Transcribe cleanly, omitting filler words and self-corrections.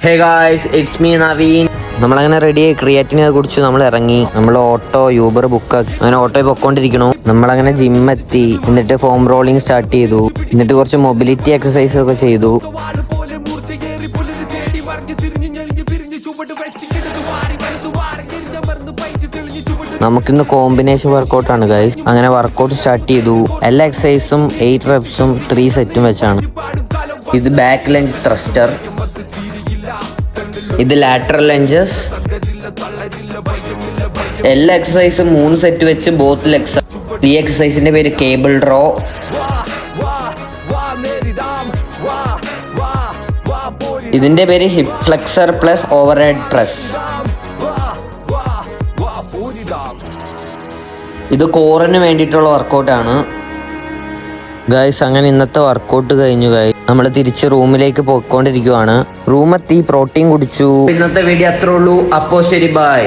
Hey guys, it's me Naveen. നമ്മളങ്ങനെ റെഡിയായി ക്രിയാറ്റിനെ കുറിച്ച് നമ്മൾ ഇറങ്ങി. നമ്മൾ ഓട്ടോ യൂബർ ബുക്കാക്കി. അങ്ങനെ ഓട്ടോയിൽ പൊക്കോണ്ടിരിക്കണു. നമ്മളങ്ങനെ ജിമ്മെത്തി. എന്നിട്ട് ഫോം റോളിങ് സ്റ്റാർട്ട് ചെയ്തു. എന്നിട്ട് കുറച്ച് മൊബിലിറ്റി എക്സസൈസ് ഒക്കെ ചെയ്തു. നമുക്കിന്ന് കോമ്പിനേഷൻ വർക്കൗട്ടാണ് ഗൈസ്. അങ്ങനെ വർക്കൗട്ട് സ്റ്റാർട്ട് ചെയ്തു. എല്ലാ എക്സസൈസും 8 റെപ്സും 3 സെറ്റും വെച്ചാണ്. ഇത് ബാക്ക് ലഞ്ച് ത്രസ്റ്റർ, ഇത് ലാറ്ററൽ ലഞ്ചസ്. എല്ലാ എക്സസൈസും 3 സെറ്റ് വെച്ച് ബോത്ത് ലെഗ്സ്. ഈ എക്സസൈസിന്റെ പേര് കേബിൾ റോ. ഇതിന്റെ പേര് hip flexor plus overhead press. ഇത് കോറിന് വേണ്ടിയിട്ടുള്ള വർക്കൗട്ടാണ് ഗൈസ്. അങ്ങനെ ഇന്നത്തെ വർക്കൗട്ട് കഴിഞ്ഞു ഗൈസ്. നമ്മൾ തിരിച്ച് റൂമിലേക്ക് പോയിക്കൊണ്ടിരിക്കുവാണ്. റൂമെത്തി, പ്രോട്ടീൻ കുടിച്ചു. ഇന്നത്തെ വീഡിയോ അത്രേ ഉള്ളൂ. അപ്പോ ശരി, ബൈ.